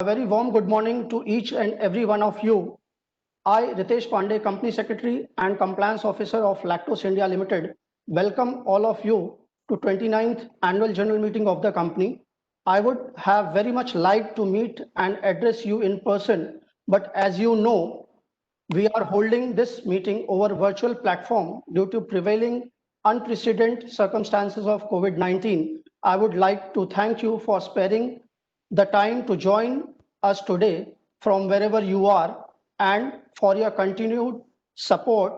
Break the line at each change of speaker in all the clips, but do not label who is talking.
A very warm good morning to each and every one of you. I, Ritesh Pandey, Company Secretary and Compliance Officer of Lactose India Limited, welcome all of you to 29th Annual General Meeting of the company. I would have very much liked to meet and address you in person, but as you know, we are holding this meeting over virtual platform due to prevailing unprecedented circumstances of COVID-19. I would like to thank you for sparing the time to join us today from wherever you are and for your continued support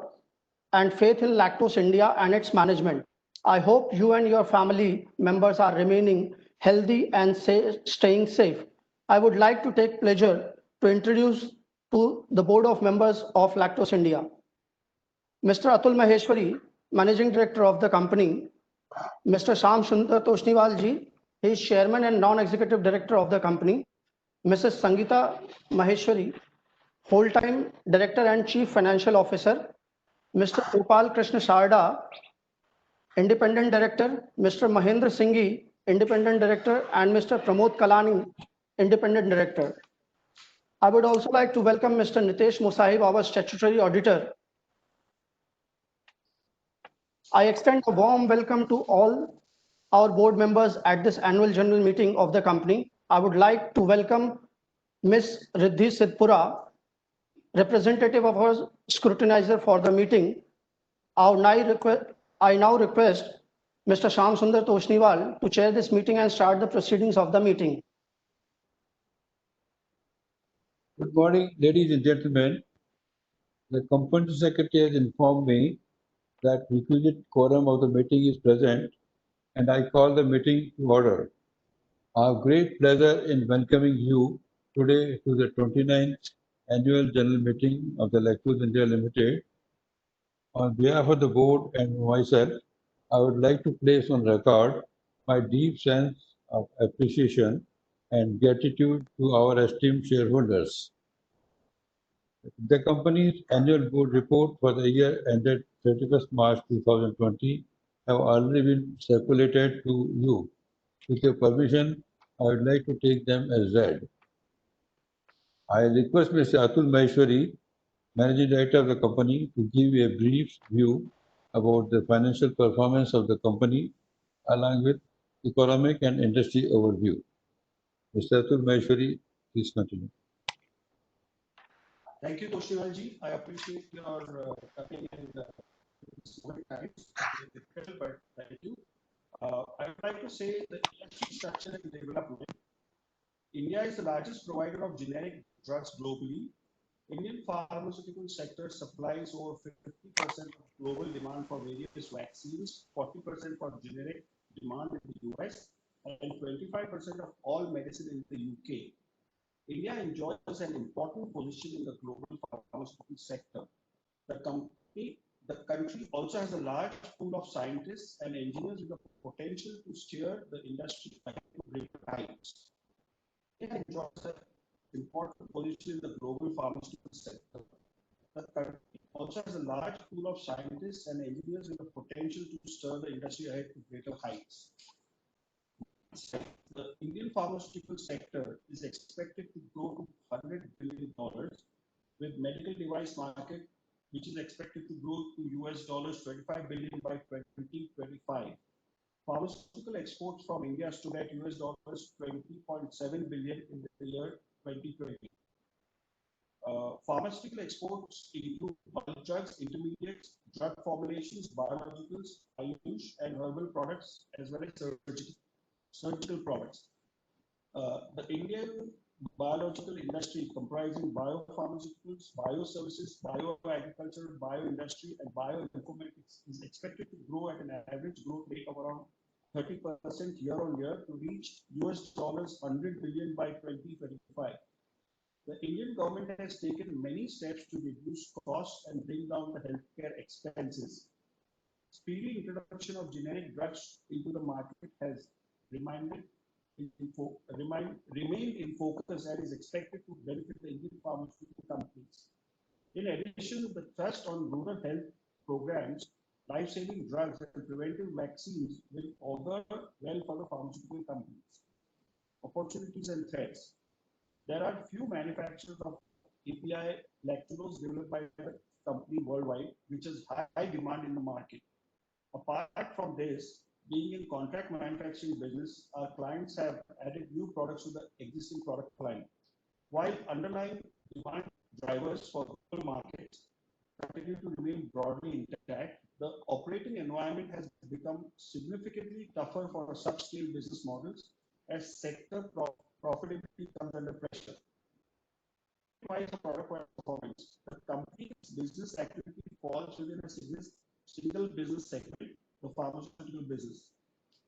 and faith in Lactose India and its management. I hope you and your family members are remaining healthy and staying safe. I would like to take pleasure to introduce to the board of members of Lactose India. Mr. Atul Maheshwari, Managing Director of the company, Mr. Sham Sundar Toshniwal ji, he is Chairman and Non-Executive Director of the company, Mrs. Sangeeta Maheshwari, Whole-Time Director and Chief Financial Officer, Mr. Gopal Krishna Sarda, Independent Director, Mr. Mahendra Singhi, Independent Director, and Mr. Pramod Kalani, Independent Director. I would also like to welcome Mr. Nitesh Musahib, our Statutory Auditor. I extend a warm welcome to all our board members at this annual general meeting of the company. I would like to welcome Ms. Riddhi Sidpura, representative of our scrutinizer for the meeting. I now request Mr. Sham Sundar Toshniwal to chair this meeting and start the proceedings of the meeting.
Good morning, ladies and gentlemen. The Company Secretary has informed me that requisite quorum of the meeting is present, and I call the meeting to order. I have great pleasure in welcoming you today to the 29th Annual General Meeting of the Lactose India Limited. On behalf of the board and myself, I would like to place on record my deep sense of appreciation and gratitude to our esteemed shareholders. The company's annual board report for the year ended 31st March 2020 have already been circulated to you. With your permission, I would like to take them as read. I request Mr. Atul Maheshwari, Managing Director of the company, to give a brief view about the financial performance of the company along with economic and industry overview. Mr. Atul Maheshwari, please continue.
Thank you, Toshniwal-ji. I appreciate your coming in this COVID times. It's difficult, but thank you. I would like to say the industry structure and development. India is the largest provider of generic drugs globally. Indian pharmaceutical sector supplies over 50% of global demand for various vaccines, 40% for generic demand in the US, and 25% of all medicine in the UK. India enjoys an important position in the global pharmaceutical sector. The country also has a large pool of scientists and engineers with the potential to steer the industry to greater heights. India enjoys an important position in the global pharmaceutical sector. The country also has a large pool of scientists and engineers with the potential to steer the industry ahead to greater heights. The Indian pharmaceutical sector is expected to grow to $100 billion, with medical device market which is expected to grow to US $25 billion by 2025. Pharmaceutical exports from India stood at US $20.7 billion in the year 2020. Pharmaceutical exports include bulk drugs, intermediates, drug formulations, biologicals, Ayush, and herbal products, as well as surgical products. The Indian biological industry, comprising biopharmaceuticals, bioservices, bioagriculture, bioindustry, and bioinformatics, is expected to grow at an average growth rate of around 30% year on year to reach US $100 billion by 2025. The Indian government has taken many steps to reduce costs and bring down the healthcare expenses. Speedy introduction of generic drugs into the market has remained in focus and is expected to benefit the Indian pharmaceutical companies. In addition, the thrust on rural health programs, life-saving drugs, and preventive vaccines will augur well for the pharmaceutical companies. Opportunities and threats. There are few manufacturers of API lactulose developed by the company worldwide, which is high demand in the market. Apart from this, being in contract manufacturing business, our clients have added new products to the existing product line. While underlying demand drivers for global markets continue to remain broadly intact, the operating environment has become significantly tougher for subscale business models as sector profitability comes under pressure. Wise product performance. The company's business activity falls within a single business segment, the pharmaceutical business.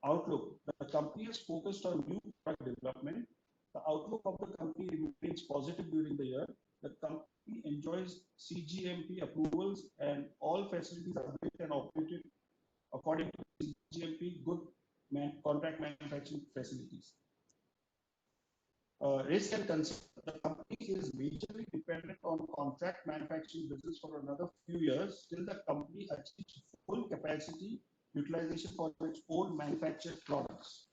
Outlook. The company is focused on new product development. The outlook of the company remains positive during the year. The company enjoys CGMP approvals and all facilities are built and operated according to CGMP good contract manufacturing facilities. Risk and concern. The company is majorly dependent on contract manufacturing business for another few years till the company achieves full capacity utilization for its own manufactured products.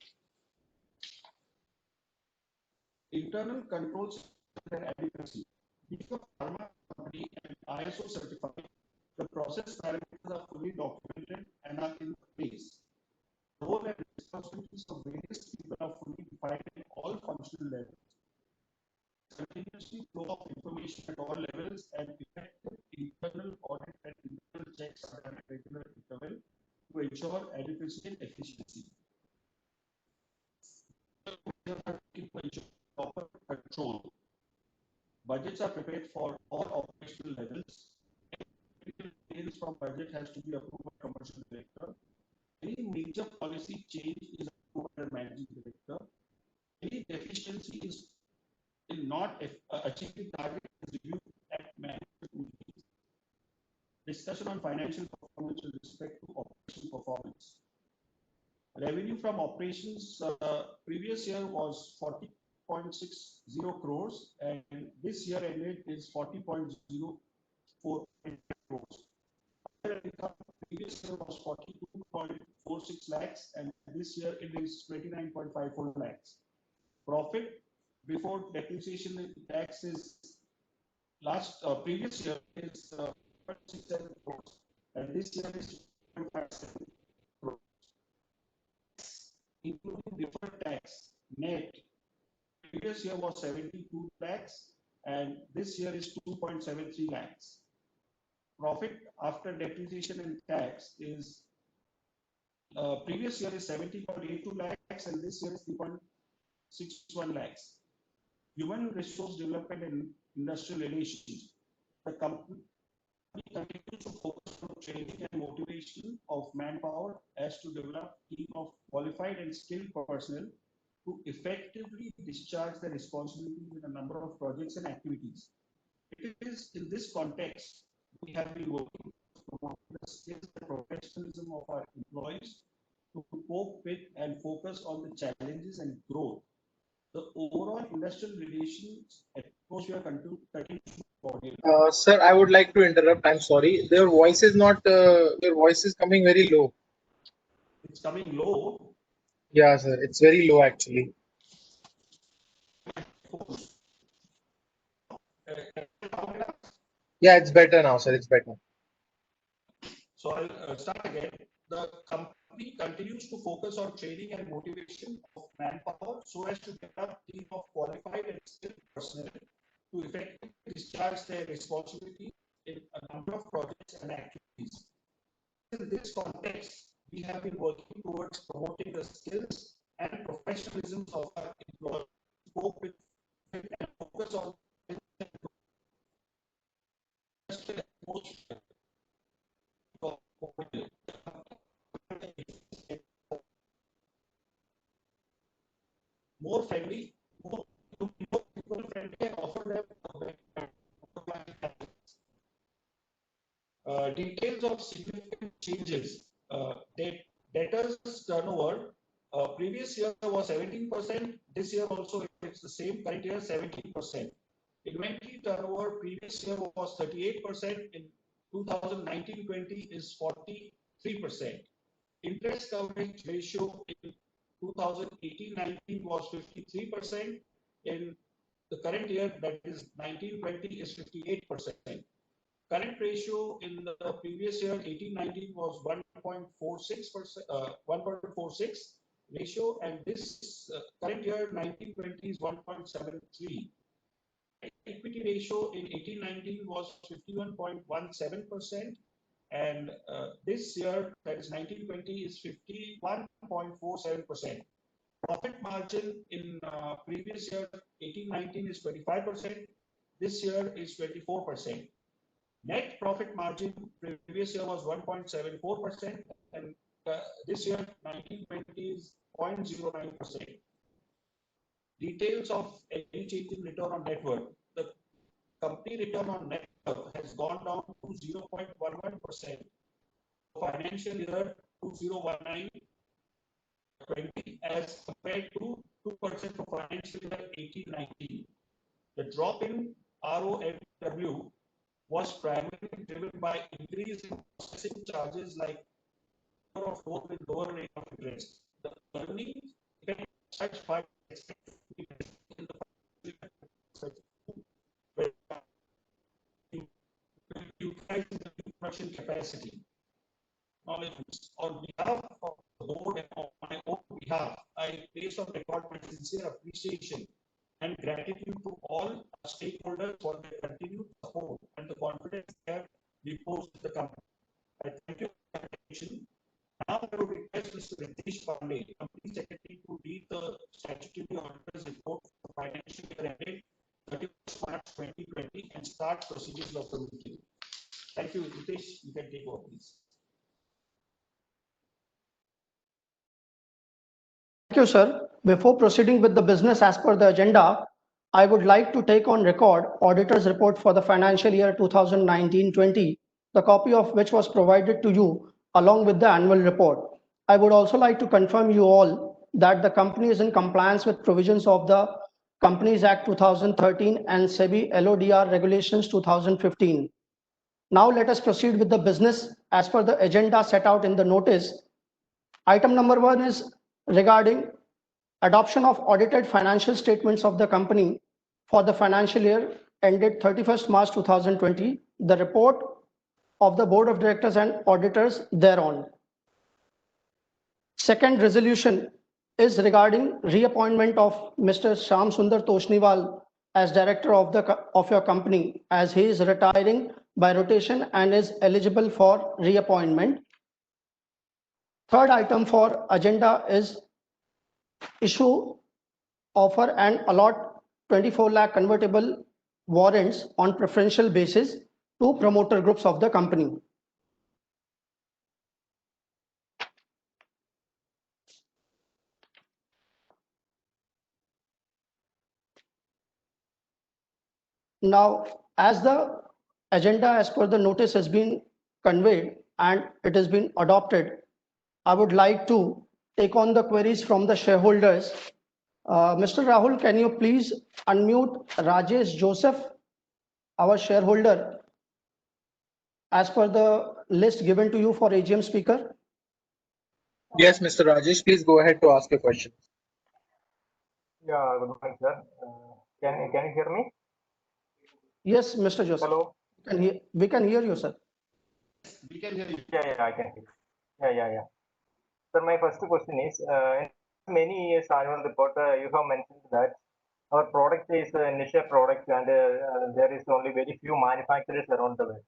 Internal controls and adequacy. Being a pharma company and ISO certified, the process parameters are fully documented and are in place. Role and responsibilities of various people are fully defined at all functional levels. Continuously flow of information at all levels and effective internal audit and internal checks are done at regular interval to ensure adequacy and efficiency. Proper control. Budgets are prepared for all operational levels. Details from budget has to be approved by commercial director. Any major policy change is approved by managing director. Any deficiency is in not achieving target is reviewed at management meetings. Discussion on financial performance with respect to operational performance. Revenue from operations previous year was 40.60 crores and this year ended is 40.04 crores. Income previous year was 42.46 lakhs and this year it is 29.54 lakhs. Profit before depreciation and tax is previous year is 0.67 crores and this year is 0.57 crores. Including deferred tax net previous year was 72 lakhs and this year is 2.73 lakhs. Profit after depreciation and tax is previous year is 70.82 lakhs and this year is 3.61 lakhs. Human resource development and industrial relations. The company continues to focus on training and motivation of manpower as to develop team of qualified and skilled personnel to effectively discharge their responsibilities in a number of projects and activities. It is in this context we have been working to promote the skills and professionalism of our employees to cope with and focus on the challenges and growth. The overall industrial relations atmosphere continues to coordinate.
Sir, I would like to interrupt. I'm sorry. Their voice is not. Your voice is coming very low.
It's coming low.
Yeah, sir. It's very low actually. Yeah, it's better now, sir. It's better.
So I'll start again. The company continues to focus on training and motivation of manpower so as to develop team of qualified and skilled personnel to effectively discharge their responsibility in a number of projects and activities. In this context, we have been working towards promoting the skills and professionalism of our employees to cope with and focus on more friendly, more people friendly, and offer them details of significant changes. Debtors turnover previous year was 17%. This year also it's the same. Current year 17%. Inventory turnover previous year was 38%. In 2019-20 is 43%. Interest coverage ratio in 2018-19 was 53%. In the current year, that is 1920, is 58%. Current ratio in the previous year, 18-19, was 1.46%, 1.46 ratio, and this current year, 1920, is 1.73. Equity ratio in 18-19 was 51.17%, and this year, that is 1920, is 51.47%. Profit margin in previous year, 18-19, is 25%. This year is 24%. Net profit margin previous year was 1.74%, and this year 1920 is 0.09%. Details of any change in return on net worth. The company return on net worth has gone down to 0.11% financial year 2019-20 as compared to 2% for financial year 18-19. The drop in RONW was primarily driven by increase in processing charges like of loan with lower rate of interest. The earnings such five in the utilizing the production capacity. Knowledge on behalf of the board and on my own behalf, I place on record my sincere appreciation and gratitude to all our stakeholders for their continued support and the confidence they have reposed in the company. I thank you for your attention. Now I would request Mr. Ritesh Pandey, Company Secretary, to read the statutory auditor's report for the financial year ended 31st March 2020 and start procedures of the meeting. Thank you, Ritesh. You can take over, please.
Thank you, sir. Before proceeding with the business as per the agenda, I would like to take on record auditor's report for the financial year 2019-20, the copy of which was provided to you along with the annual report. I would also like to confirm you all that the company is in compliance with provisions of the Companies Act 2013 and SEBI LODR Regulations 2015. Now let us proceed with the business as per the agenda set out in the notice. Item number 1 is regarding adoption of audited financial statements of the company for the financial year ended 31st March 2020, the report of the Board of Directors and auditors thereon. Second resolution is regarding reappointment of Mr. Shyam Sundar Toshniwal as director of your company, as he is retiring by rotation and is eligible for reappointment. Third item for agenda is issue, offer and allot 24 lakh convertible warrants on preferential basis to promoter groups of the company. Now, as the agenda as per the notice has been conveyed and it has been adopted, I would like to take on the queries from the shareholders. Mr. Rahul, can you please unmute Rajesh Joseph, our shareholder, as per the list given to you for AGM speaker?
Yes, Mr. Rajesh, please go ahead to ask your question.
Yeah, good morning, sir. Can you hear me?
Yes, Mr. Joseph.
Hello.
We can hear you, sir.
We can hear you.
Yeah, I can hear. Yeah. Sir, my first question is, in many years annual report, you have mentioned that our product is a niche product and there is only very few manufacturers around the world.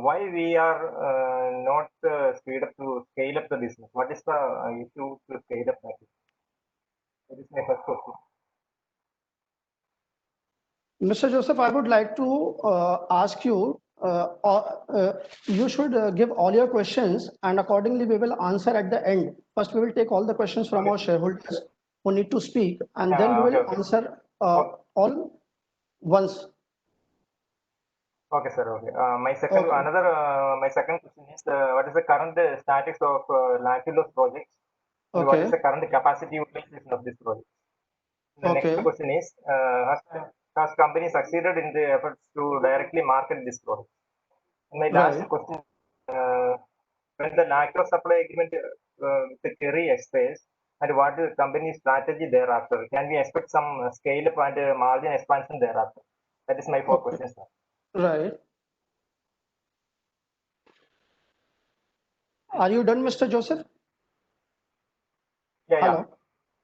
Why we are not speed up to scale up the business? What is the issue to scale up that? That is my first question.
Mr. Joseph, I would like to ask you, you should give all your questions and accordingly we will answer at the end. First, we will take all the questions from our shareholders who need to speak, and then we will answer all once.
Okay, sir. Okay. My second question is, what is the current status of Lactose projects? And what is the current capacity utilization of this project? The next question is, has company succeeded in the efforts to directly market this product? And my last question, when the lactose supply agreement with the Kerry expires, and what is the company's strategy thereafter? Can we expect some scale up and margin expansion thereafter? That is my four
Okay.
questions, sir.
Right. Are you done, Mr. Joseph?
Yeah, yeah,
Hello.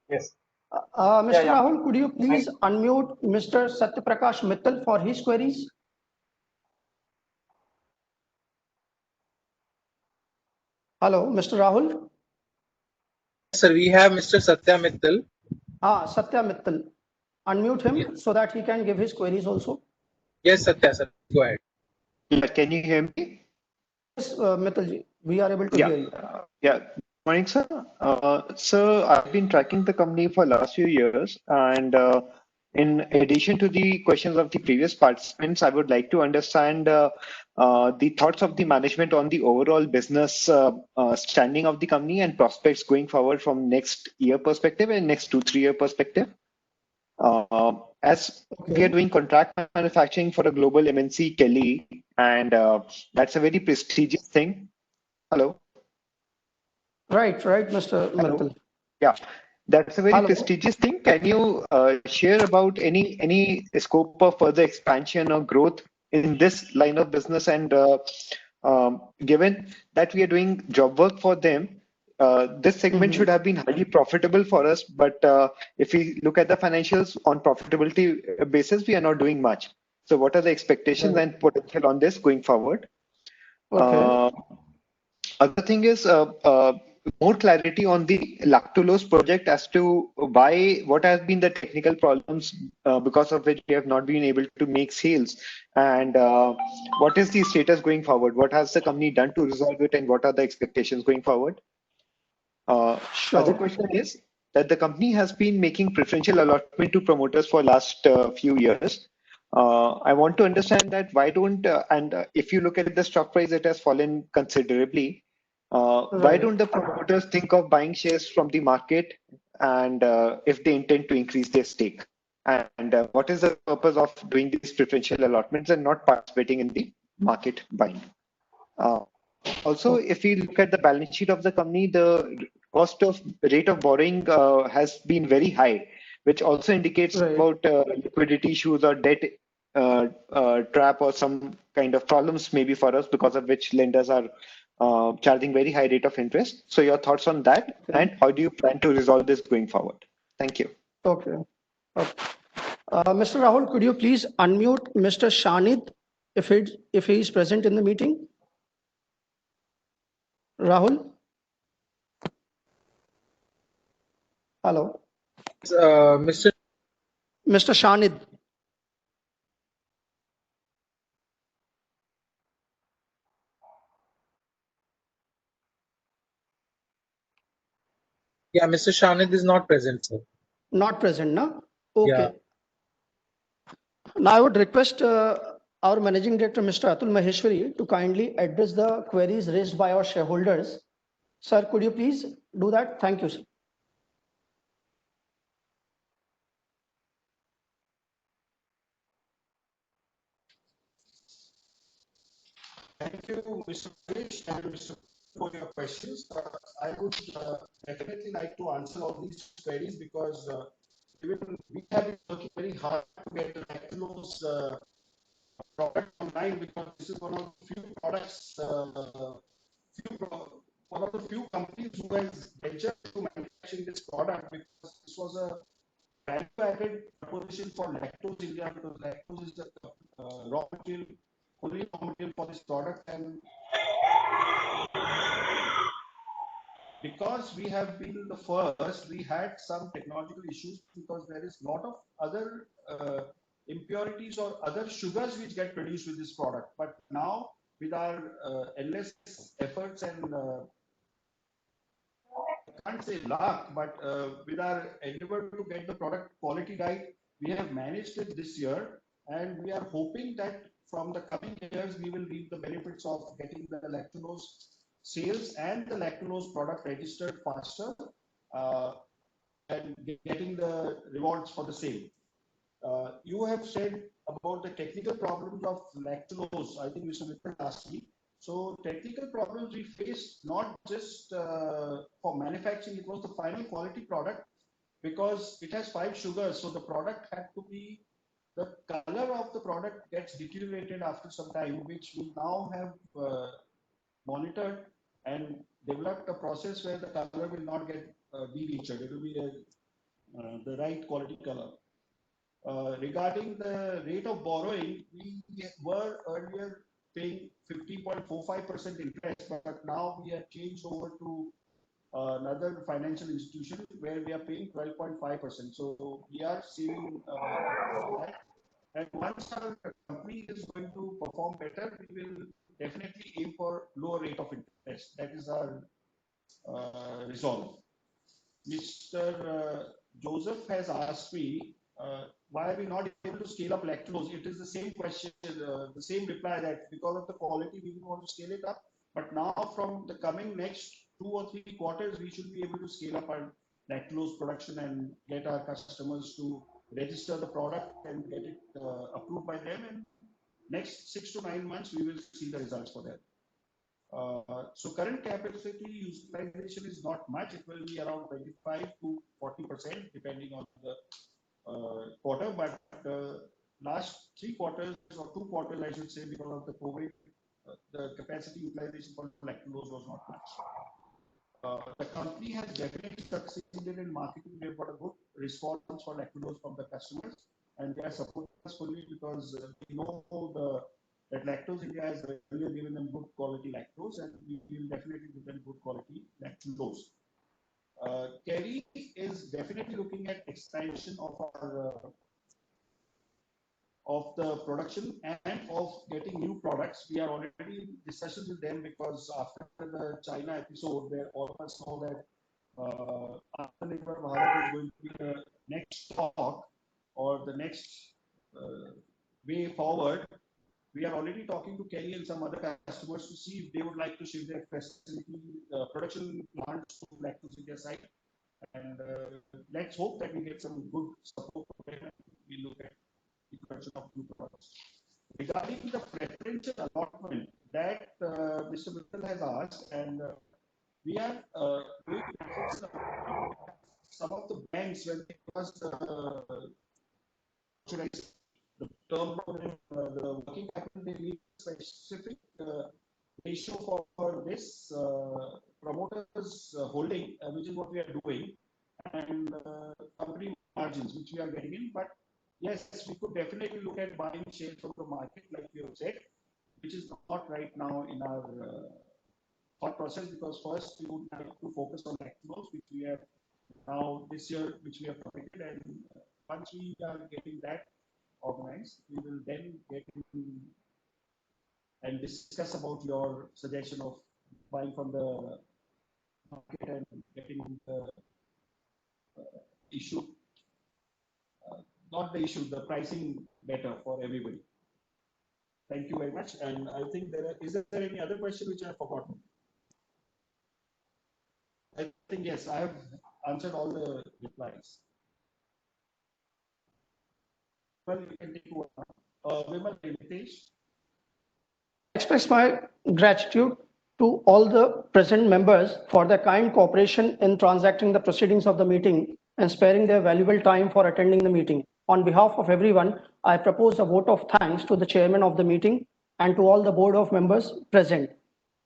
yes.
Mr.
Yeah.
Rahul, could you please unmute Mr. Satyaprakash Mittal for his queries? Hello, Mr. Rahul.
Sir, we have Mr. Satya Mittal.
Satya Mittal. Unmute him so that he can give his queries also.
Yes, Satya, sir. Go ahead.
Yeah, can you hear me?
Yes, Mittalji, we are able to
Yeah.
hear you.
Yeah. Good morning, sir. Sir, I've been tracking the company for last few years, and in addition to the questions of the previous participants, I would like to understand the thoughts of the management on the overall business standing of the company and prospects going forward from next year perspective and next 2-3 year perspective. As we are doing contract manufacturing for a global MNC, Kelly, and that's a very prestigious thing. Hello.
Right, Mr.
Hello.
Mittal.
Yeah, that's a very
Hello.
prestigious thing. Can you share about any scope of further expansion or growth in this line of business? And given that we are doing job work for them, this segment should have been highly profitable for us. But if we look at the financials on profitability basis, we are not doing much. So what are the expectations and potential on this going forward?
Okay.
Other thing is more clarity on the lactulose project as to what has been the technical problems because of which we have not been able to make sales, and what is the status going forward? What has the company done to resolve it, and what are the expectations going forward? Other
Sure.
question is that the company has been making preferential allotment to promoters for last few years. I want to understand that why don't if you look at the stock price, it has fallen considerably. Why
Right.
don't the promoters think of buying shares from the market, and if they intend to increase their stake? And what is the purpose of doing these preferential allotments and not participating in the market buying? Also, if we look at the balance sheet of the company, the cost of rate of borrowing has been very high, which also indicates
Right.
about liquidity issues or debt trap or some kind of problems maybe for us, because of which lenders are charging very high rate of interest. So your thoughts on that, and how do you plan to resolve this going forward? Thank you.
Okay. Mr. Rahul, could you please unmute Mr. Shanid if he is present in the meeting? Rahul? Hello.
Mr.
Mr. Shanid.
Yeah, Mr. Shanid is not present, sir.
Not present, no? Okay.
Yeah.
Now I would request our Managing Director, Mr. Atul Maheshwari, to kindly address the queries raised by our shareholders. Sir, could you please do that? Thank you, sir.
Thank you, Mr. Krish and Mr. for your questions. I would definitely like to answer all these queries because even we have been working very hard to get the lactulose product online, because this is one of the few products, one of the few companies who has ventured to manufacturing this product, because this was a value-added proposition for Lactose India, because lactose is the raw material, only raw material for this product, and because we have been the first, we had some technological issues because there is a lot of other impurities or other sugars which get produced with this product. But now, with our endless efforts and I can't say luck, but with our endeavor to get the product quality right, we have managed it this year, and we are hoping that from the coming years we will reap the benefits of getting the lactulose sales and the lactulose product registered faster, uh, and getting the rewards for the same. You have said about the technical problems of lactulose. I think Mr. Mittal asked me. So technical problems we faced not just for manufacturing, it was the final quality product because it has 5 sugars. So the product had to be, the color of the product gets deteriorated after some time, which we now have monitored and developed a process where the color will not get denatured. It will be the right quality color. Regarding the rate of borrowing, we were earlier paying 15.45% interest, but now we have changed over to another financial institution where we are paying 12.5%. So we are seeing that. And once our company is going to perform better, we will definitely aim for lower rate of interest. That is our resolve. Mr. Joseph has asked me, why are we not able to scale up lactose? It is the same question, the same reply that because of the quality, we didn't want to scale it up. But now from the coming next 2 or 3 quarters, we should be able to scale up our lactose production and get our customers to register the product and get it approved by them. And next 6 to 9 months, we will see the results for that. So current capacity utilization is not much. It will be around 25 to 40% depending on the quarter. But last 3 quarters or 2 quarters, I should say, because of the COVID, the capacity utilization for lactose was not much. The company has definitely succeeded in marketing. They've got a good response for lactose from the customers, and they are supporting us fully because we know that Lactose India has earlier given them good quality lactose, and we will definitely give them good quality lactose. Kerry is definitely looking at expansion of our of the production and of getting new products. We are already in discussions with them because after the China episode, where all of us know that Atmanirbhar Bharat is going to be the next talk or the next way forward. We are already talking to Kerry and some other customers to see if they would like to shift their facility production plants to Lactose India site. And let's hope that we get some good support from them and we look at the production of new products. Regarding the preferential allotment that Mr. Mittal has asked, and we are doing some of the banks when they was the term the working capital, they need specific ratio for this promoters holding, which is what we are doing, and company margins, which we are getting in. But yes, we could definitely look at buying shares from the market, like you have said, which is not right now in our thought process, because first we would have to focus on lactose, which we have now this year, which we have committed, and once we are getting that organized, we will then get in and discuss about your suggestion of buying from the market and getting the issue, not the issue, the pricing better for everybody. Thank you very much. And I think is there any other question which I have forgotten? I think yes, I have answered all the replies. Well, you can take over. Vimal, Ritesh.
Express my gratitude to all the present members for their kind cooperation in transacting the proceedings of the meeting and sparing their valuable time for attending the meeting. On behalf of everyone, I propose a vote of thanks to the chairman of the meeting and to all the board of members present.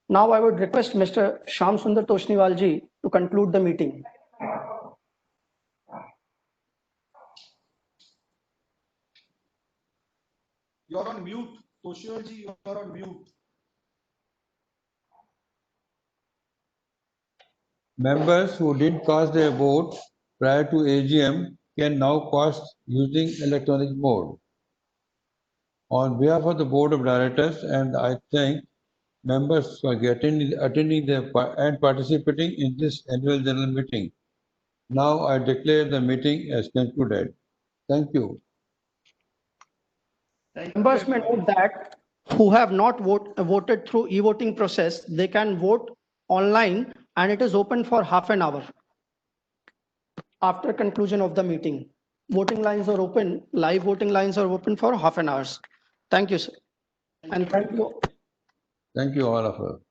Now I would request Mr. Shyam Sundar Toshniwal ji to conclude the meeting.
You're on mute. Toshniwal ji, you're on mute.
Members who didn't cast their vote prior to AGM can now cast using electronic mode. On behalf of the Board of Directors, and I thank members for attending and participating in this annual general meeting. Now I declare the meeting as concluded. Thank you.
Members may note that who have not voted through e-voting process, they can vote online and it is open for half an hour after conclusion of the meeting. Voting lines are open, live voting lines are open for half an hour. Thank you, sir. And thank you.
Thank you all of you.